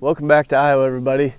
Welcome back to Iowa, everybody.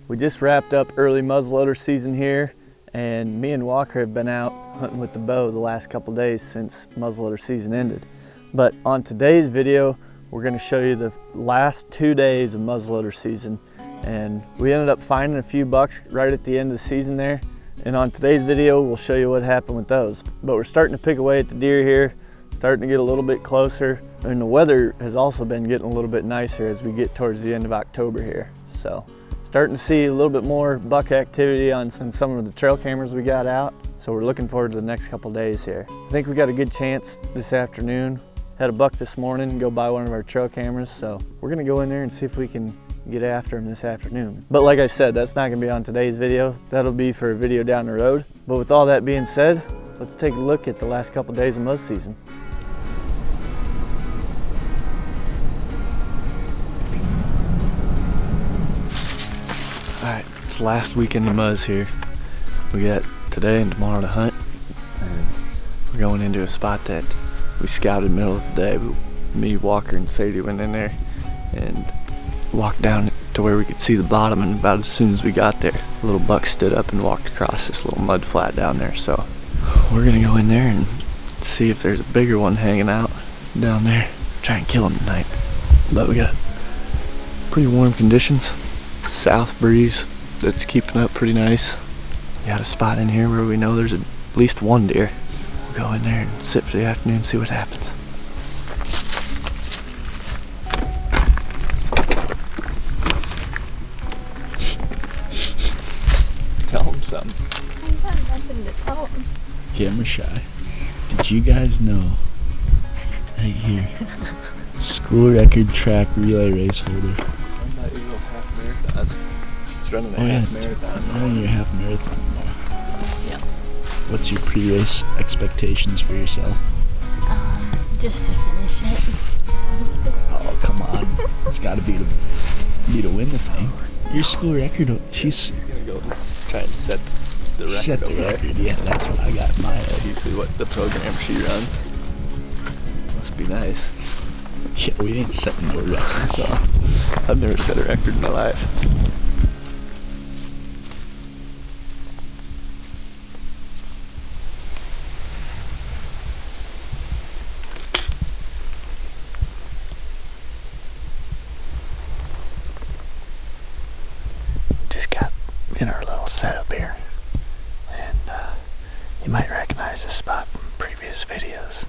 We just wrapped up early muzzleloader season here, and me and Walker have been out hunting with the bow the last couple days since muzzleloader season ended. But on today's video, we're going to show you the last 2 days of muzzleloader season, and we ended up finding a few bucks right at the end of the season there. And on today's video, we'll show you what happened with those. But we're starting to pick away at the deer here, starting to get a little bit closer, and the weather has also been getting a little bit nicer as we get towards the end of October here. So starting to see a little bit more buck activity on some of the trail cameras we got out. So we're looking forward to the next couple days here. I think we got a good chance this afternoon. Had a buck this morning go by one of our trail cameras, so we're gonna go in there and see if we can get after him this afternoon. But like I said, that's not gonna be on today's video. That'll be for a video down the road. But with all that being said, let's take a look at the last couple days of muzz season. All right, it's last weekend of muzz here. We got today and tomorrow to hunt, and we're going into a spot that we scouted middle of the day. Me, Walker, and Sadie went in there and walked down to where we could see the bottom, and about as soon as we got there, a little buck stood up and walked across this little mud flat down there. So we're gonna go in there and see if there's a bigger one hanging out down there. Try and kill him tonight. But we got pretty warm conditions. South breeze that's keeping up pretty nice. We got a spot in here where we know there's at least one deer. We'll go in there and sit for the afternoon and see what happens. Tell him something. I got nothing to tell him. Camera shy. Did you guys know? Right here. School record track relay race holder. She's running a half marathon. You're running your half marathon now. Yeah. What's your pre-race expectations for yourself? Just to finish it. Oh, come on. It's got to be to win the thing. Your school record, she's gonna go try and set the record. set the record. Yeah, that's what I got in my head. Usually what the program she runs. Must be nice. Yeah, we ain't setting no records. So, I've never set a record in my life. Just got in our little setup here, and you might recognize this spot from previous videos.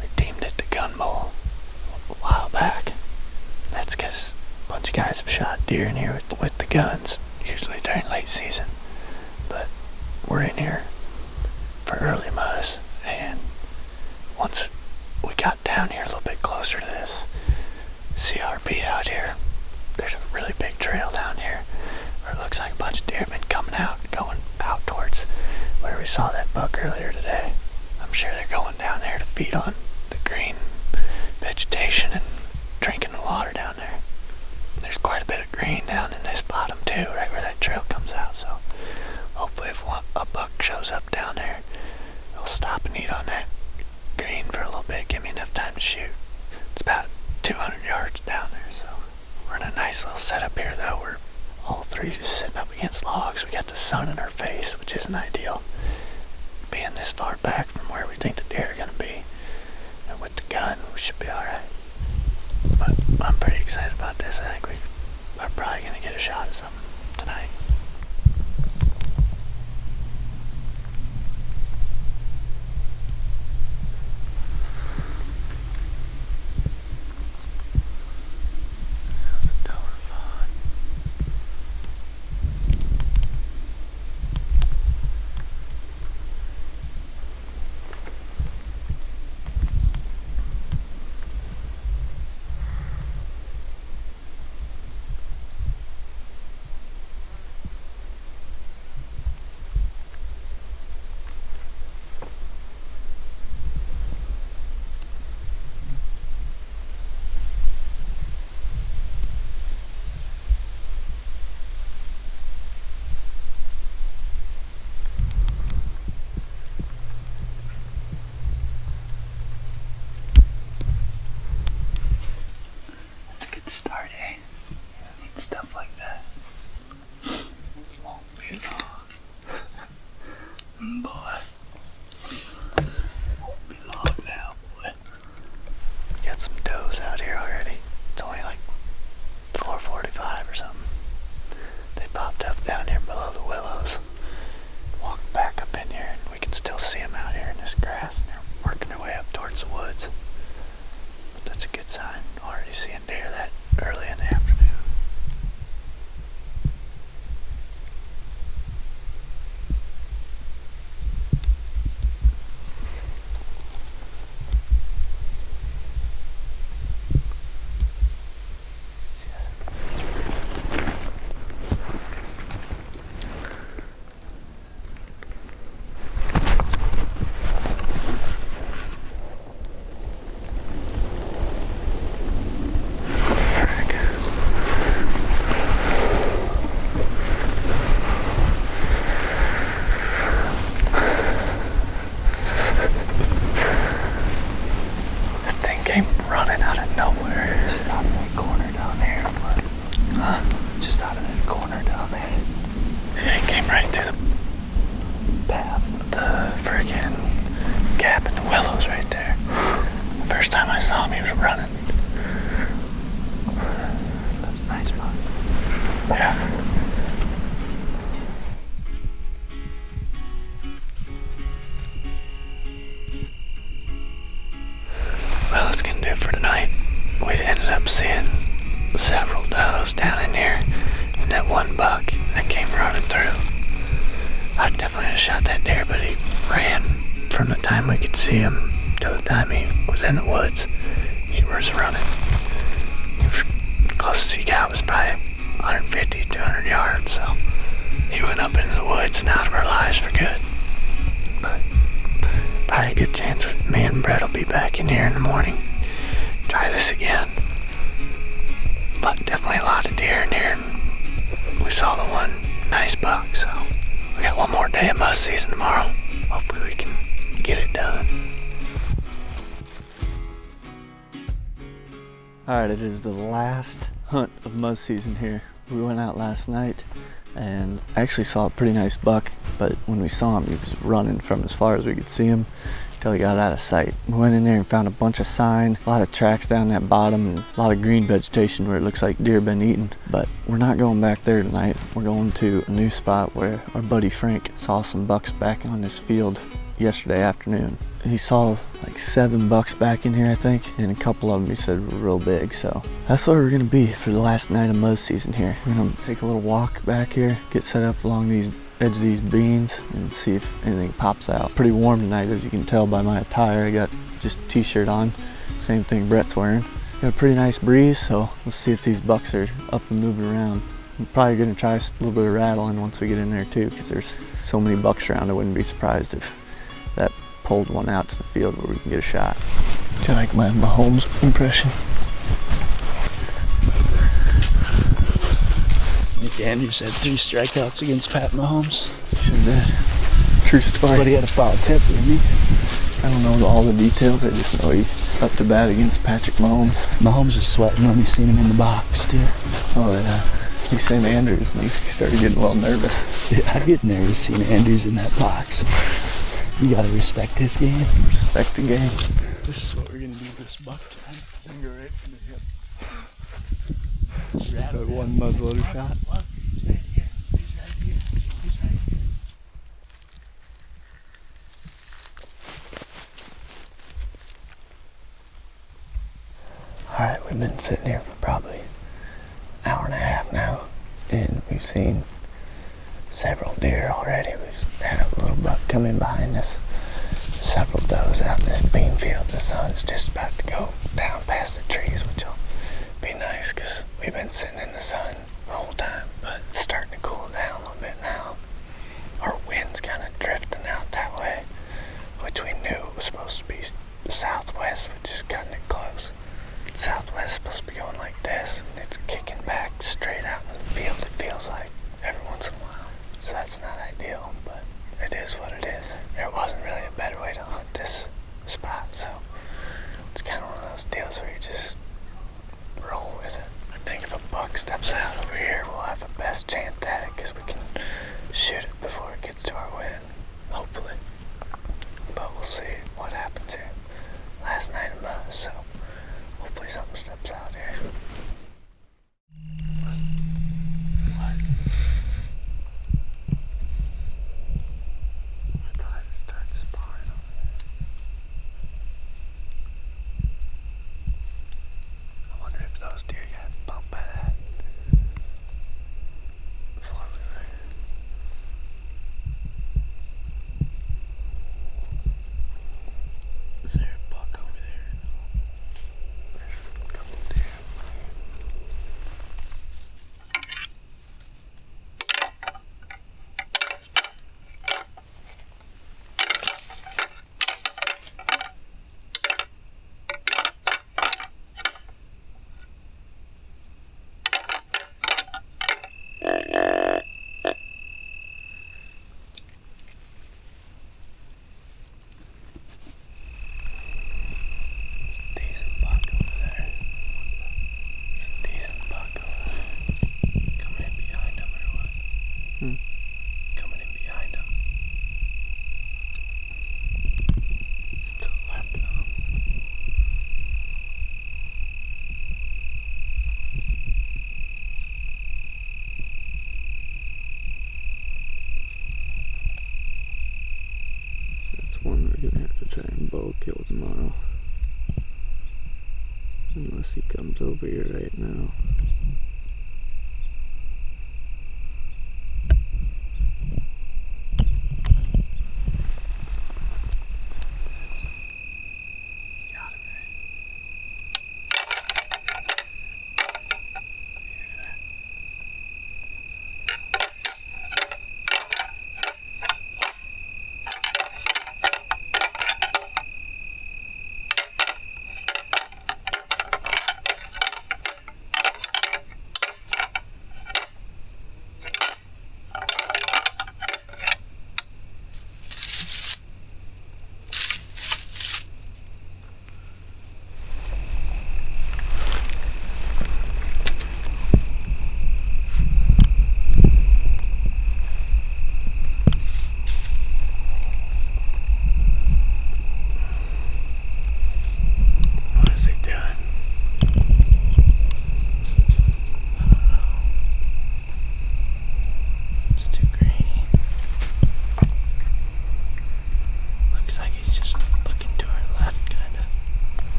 We deemed it the gun bowl a while back. That's because a bunch of guys have shot deer in here with the guns, usually during late season. But we're in here for early muzz, and once we got down here a little bit closer to this CRP out here, there's a really big trail down here where it looks like a bunch of deer have been coming out, going out towards where we saw that buck earlier today. I'm sure they're going down there to feed on the green vegetation and drinking the water down there. There's quite a bit of green down in this bottom too, right where that trail comes out. So hopefully if a buck shows up down there, it'll stop and eat on that green for a little bit, give me enough time to shoot. It's about 200 yards down there, so we're in a nice little setup here though. We're all three just sitting up against logs. We got the sun in our face, which isn't ideal, being this far back from where we think the deer are gonna be. And with the gun, we should be alright. But I'm pretty excited about this. I think we are probably gonna get a shot at something tonight. one buck that came running through. I definitely would have shot that deer, but he ran from the time we could see him to the time he was in the woods. He was running. He was closest he got was probably 150, 200 yards, so he went up into the woods and out of our lives for good. But probably a good chance me and Brett will be back in here in the morning. Try this again. But definitely a lot of deer in here. We saw the one nice buck, so we got one more day of must season tomorrow. Hopefully we can get it done. Alright, it is the last hunt of must season here. We went out last night and actually saw a pretty nice buck, but when we saw him, he was running from as far as we could see him until he got out of sight. We went in there and found a bunch of sign, a lot of tracks down that bottom, and a lot of green vegetation where it looks like deer been eaten. But we're not going back there tonight. We're going to a new spot where our buddy Frank saw some bucks back on this field yesterday afternoon. He saw like 7 bucks back in here, I think, and a couple of them he said were real big. So that's where we're gonna be for the last night of mud season here. We're gonna take a little walk back here, get set up along these edge of these beans and see if anything pops out. Pretty warm tonight, as you can tell by my attire. I got just a t-shirt on, same thing Brett's wearing. Got a pretty nice breeze, so we'll see if these bucks are up and moving around. I'm probably gonna try a little bit of rattling once we get in there too, because there's so many bucks around. I wouldn't be surprised if that pulled one out to the field where we can get a shot. Do you like my Mahomes impression? Nick Andrews had 3 strikeouts against Pat Mahomes. Sure did. True story. But he had a foul tip, didn't he? I don't know all the details. I just know he's up to bat against Patrick Mahomes. Mahomes was sweating when he seen him in the box, too. Oh yeah. He's St. Andrews and he started getting a little nervous. Yeah, I get nervous seeing Andrews in that box. You gotta respect his game. Respect the game. This is what we're gonna do this buck time. It's gonna go right in the hip. That one muzzleloader shot. Look, he's right here. He's right here. He's right here. Alright, we've been sitting here for probably an hour and a half now, and we've seen several deer already. We've had a little buck coming behind us, several does out in this bean field. The sun's just about to go down past the trees, which will be nice because we've been sitting in the sun the whole time, but it's starting to cool down a little bit now. Our wind's kind of drifting out that way, which we knew was supposed to be southwest, which is cutting it close. Southwest is supposed to be going like this, and it's kicking back straight out in the field, it feels like, every once in a while. So that's not ideal, but it is what it is. There wasn't really a better way to hunt this spot, so it's kind of one of those deals where you just roll with it. I think if a buck steps out over here, we'll have the best chance at it, because we can shoot it before it gets to our wind, hopefully. But we'll see what happens here. Last night of mud, so hopefully something steps out here. I thought I was starting to spawn over there. I wonder if those deer got bumped by that four-wheeler. Is there a buck over there? There's a couple deer. Decent buck over there. Decent buck over there. Coming in behind him or what? Coming in behind him. Just to the left of him. That's one we're gonna have to try and bow kill tomorrow. Unless he comes over here right now.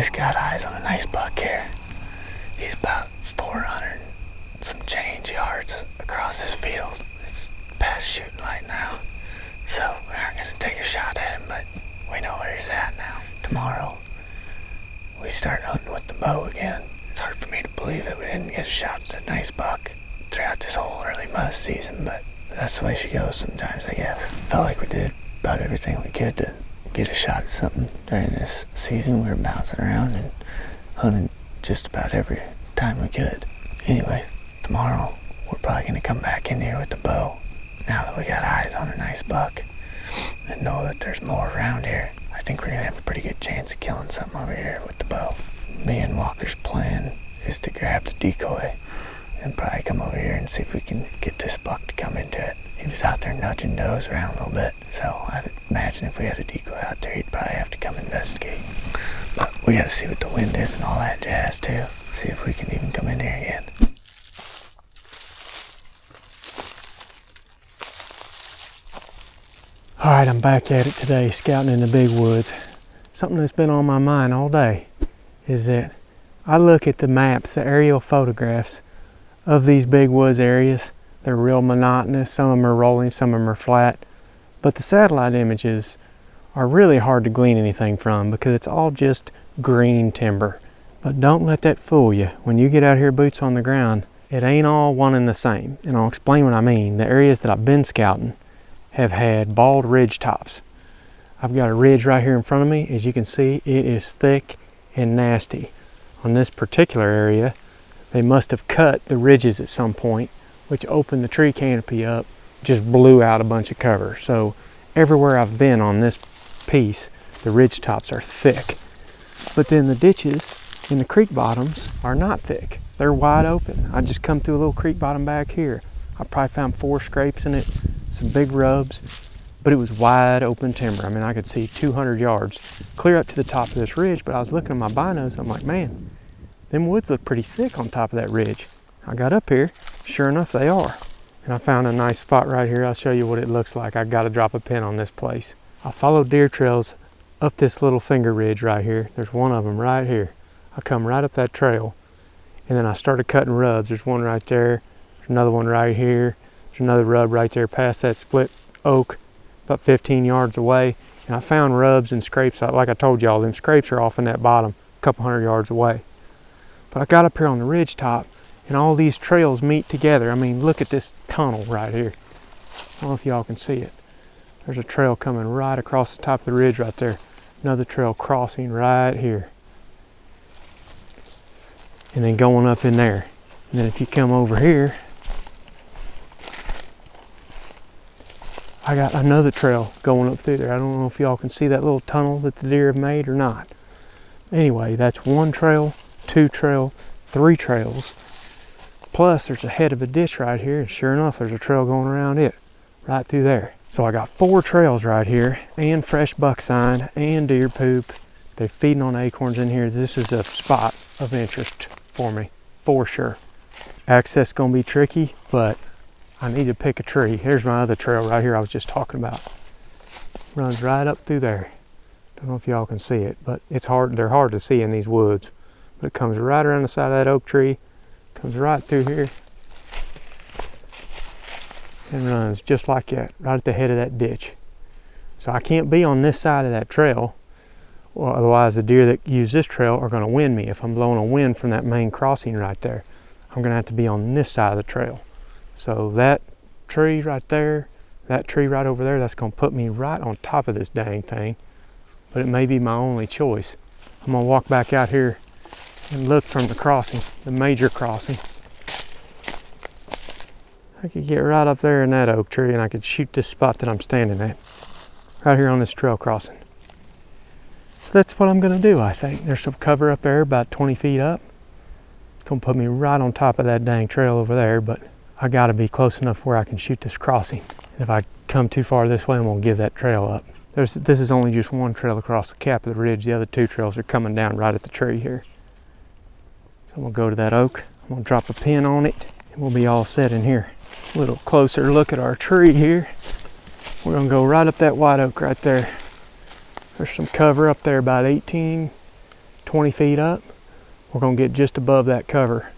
just got eyes on a nice buck here. He's about 400 and some change yards across this field. It's past shooting light now, so we aren't going to take a shot at him, but we know where he's at now. Tomorrow, we start hunting with the bow again. It's hard for me to believe that we didn't get a shot at a nice buck throughout this whole early muzz season, but that's the way she goes sometimes, I guess. Felt like we did about everything we could to get a shot at something during this season. We were bouncing around and hunting just about every time we could. Anyway, tomorrow we're probably going to come back in here with the bow now that we got eyes on a nice buck and know that there's more around here. I think we're going to have a pretty good chance of killing something over here with the bow. Me and Walker's plan is to grab the decoy and probably come over here and see if we can get this buck to come into it. He was out there nudging does around a little bit, so I would imagine if we had a decoy out there, he'd probably have to come investigate. But we gotta see what the wind is and all that jazz too. See if we can even come in here again. Alright, I'm back at it today, scouting in the big woods. Something that's been on my mind all day is that I look at the maps, the aerial photographs of these big woods areas. They're real monotonous. Some of them are rolling, some of them are flat. But the satellite images are really hard to glean anything from because it's all just green timber. But don't let that fool you. When you get out here boots on the ground, it ain't all one and the same. And I'll explain what I mean. The areas that I've been scouting have had bald ridge tops. I've got a ridge right here in front of me. As you can see, it is thick and nasty. On this particular area, they must have cut the ridges at some point, which opened the tree canopy up, just blew out a bunch of cover. So everywhere I've been on this piece, the ridge tops are thick. But then the ditches in the creek bottoms are not thick. They're wide open. I just come through a little creek bottom back here. I probably found 4 scrapes in it, some big rubs, but it was wide open timber. I mean, I could see 200 yards clear up to the top of this ridge, but I was looking at my binos, I'm like, man, them woods look pretty thick on top of that ridge. I got up here, sure enough they are. And I found a nice spot right here. I'll show you what it looks like. I got to drop a pin on this place. I followed deer trails up this little finger ridge right here. There's one of them right here. I come right up that trail and then I started cutting rubs. There's one right there. There's another one right here. There's another rub right there past that split oak about 15 yards away. And I found rubs and scrapes. Like I told y'all, them scrapes are off in that bottom a couple hundred yards away. But I got up here on the ridge top and all these trails meet together. I mean, look at this tunnel right here. I don't know if y'all can see it. There's a trail coming right across the top of the ridge right there. Another trail crossing right here. And then going up in there. And then if you come over here, I got another trail going up through there. I don't know if y'all can see that little tunnel that the deer have made or not. Anyway, that's 1 trail, 2 trail, 3 trails. Plus, there's a head of a ditch right here, and sure enough, there's a trail going around it, right through there. So I got 4 trails right here, and fresh buck sign, and deer poop. They're feeding on acorns in here. This is a spot of interest for me, for sure. Access gonna be tricky, but I need to pick a tree. Here's my other trail right here I was just talking about. Runs right up through there. Don't know if y'all can see it, but it's hard. They're hard to see in these woods. But it comes right around the side of that oak tree, comes right through here, and runs just like that, right at the head of that ditch. So I can't be on this side of that trail, or otherwise the deer that use this trail are going to wind me. If I'm blowing a wind from that main crossing right there, I'm going to have to be on this side of the trail. So that tree right there, that tree right over there, that's going to put me right on top of this dang thing. But it may be my only choice. I'm going to walk back out here and look from the crossing, the major crossing. I could get right up there in that oak tree and I could shoot this spot that I'm standing at, right here on this trail crossing. So that's what I'm gonna do, I think. There's some cover up there about 20 feet up. It's gonna put me right on top of that dang trail over there, but I gotta be close enough where I can shoot this crossing. And if I come too far this way, I'm gonna give that trail up. This is only just 1 trail across the cap of the ridge. The other 2 trails are coming down right at the tree here. So I'm gonna go to that oak, I'm gonna drop a pin on it, and we'll be all set in here. A little closer look at our tree here. We're gonna go right up that white oak right there. There's some cover up there about 18, 20 feet up, we're gonna get just above that cover.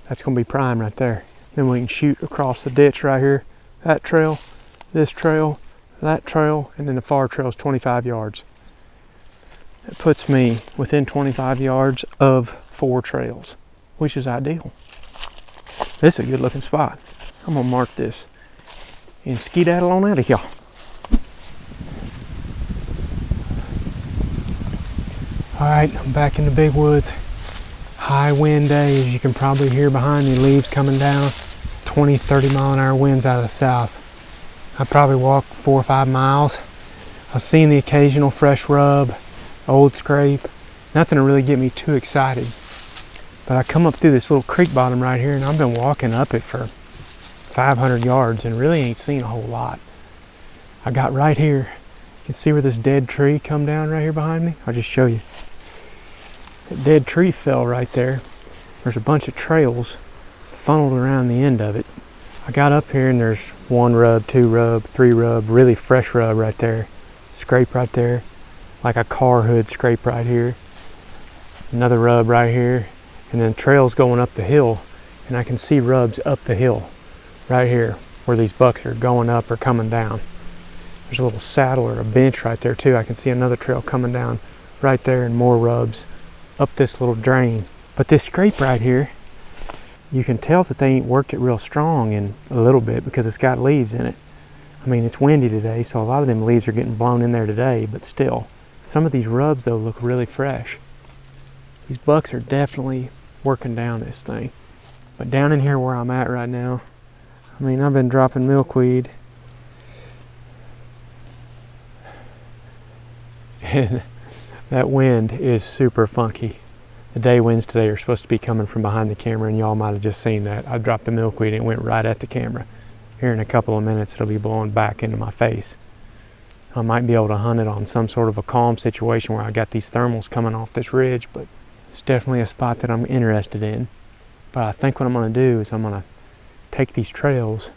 That's gonna be prime right there. Then we can shoot across the ditch right here, that trail, this trail, that trail, and then the far trail is 25 yards. It puts me within 25 yards of 4 trails, which is ideal. This is a good looking spot. I'm gonna mark this and skedaddle on out of here. All right, I'm back in the big woods. High wind day, as you can probably hear behind me, leaves coming down. 20, 30 mile an hour winds out of the south. I probably walked 4 or 5 miles. I've seen the occasional fresh rub, old scrape. Nothing to really get me too excited. But I come up through this little creek bottom right here, and I've been walking up it for 500 yards and really ain't seen a whole lot. I got right here. You can see where this dead tree come down right here behind me? I'll just show you. That dead tree fell right there. There's a bunch of trails funneled around the end of it. I got up here and there's 1 rub, 2 rub, 3 rub, really fresh rub right there. Scrape right there, like a car hood scrape right here. Another rub right here, and then trails going up the hill, and I can see rubs up the hill right here where these bucks are going up or coming down. There's a little saddle or a bench right there too. I can see another trail coming down right there and more rubs up this little drain. But this scrape right here, you can tell that they ain't worked it real strong in a little bit because it's got leaves in it. I mean, it's windy today, so a lot of them leaves are getting blown in there today, but still. Some of these rubs though look really fresh. These bucks are definitely working down this thing. But down in here where I'm at right now, I mean, I've been dropping milkweed and that wind is super funky. The day winds today are supposed to be coming from behind the camera, and y'all might have just seen that. I dropped the milkweed and it went right at the camera. Here in a couple of minutes it'll be blowing back into my face. I might be able to hunt it on some sort of a calm situation where I got these thermals coming off this ridge, but it's definitely a spot that I'm interested in. But I think what I'm going to do is I'm going to take these trails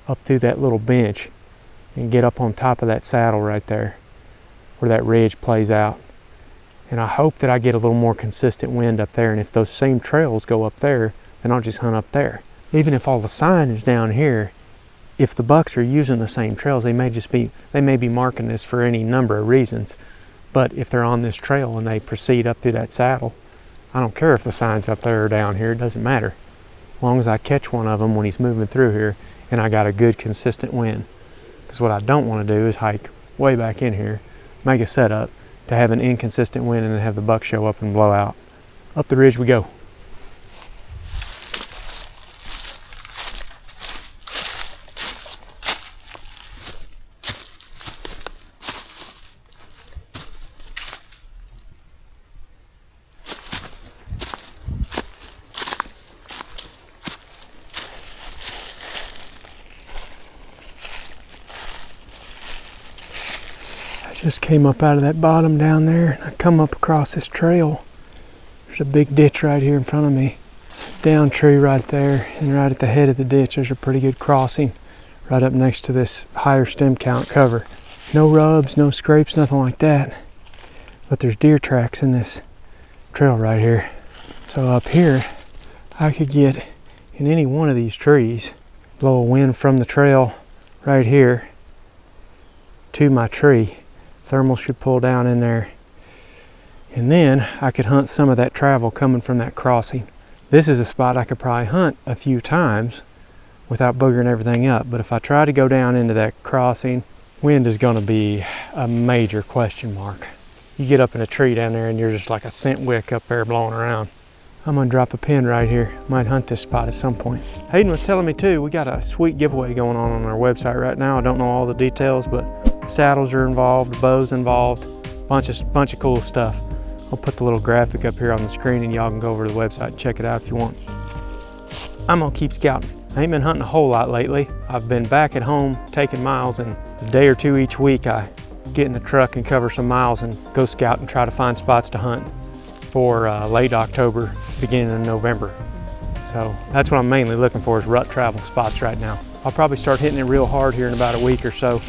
up through that little bench and get up on top of that saddle right there where that ridge plays out. And I hope that I get a little more consistent wind up there, and if those same trails go up there, then I'll just hunt up there. Even if all the sign is down here, if the bucks are using the same trails, they may be marking this for any number of reasons. But if they're on this trail and they proceed up through that saddle, I don't care if the sign's up there or down here, it doesn't matter. As long as I catch one of them when he's moving through here and I got a good consistent wind. Because what I don't want to do is hike way back in here, make a setup to have an inconsistent wind and then have the buck show up and blow out. Up the ridge we go. Just came up out of that bottom down there, and I come up across this trail. There's a big ditch right here in front of me. Down tree right there, and right at the head of the ditch there's a pretty good crossing right up next to this higher stem count cover. No rubs, no scrapes, nothing like that. But there's deer tracks in this trail right here. So up here I could get in any one of these trees, blow a wind from the trail right here to my tree. Thermal should pull down in there, and then I could hunt some of that travel coming from that crossing. This is a spot I could probably hunt a few times without boogering everything up, but if I try to go down into that crossing, wind is going to be a major question mark. You get up in a tree down there and you're just like a scent wick up there blowing around. I'm gonna drop a pin right here. Might hunt this spot at some point. Hayden was telling me too, we got a sweet giveaway going on our website right now. I don't know all the details, but saddles are involved, bows involved, bunch of cool stuff. I'll put the little graphic up here on the screen and y'all can go over to the website and check it out if you want. I'm gonna keep scouting. I ain't been hunting a whole lot lately. I've been back at home taking miles, and a day or two each week I get in the truck and cover some miles and go scout and try to find spots to hunt for late October, beginning of November. So that's what I'm mainly looking for, is rut travel spots right now. I'll probably start hitting it real hard here in about a week or so.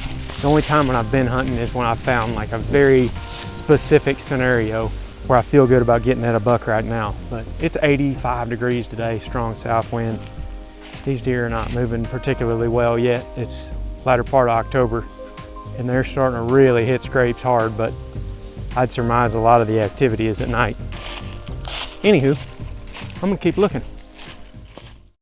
The only time when I've been hunting is when I've found like a very specific scenario where I feel good about getting at a buck right now. But it's 85 degrees today, strong south wind. These deer are not moving particularly well yet. It's latter part of October and they're starting to really hit scrapes hard, but I'd surmise a lot of the activity is at night. Anywho, I'm gonna keep looking.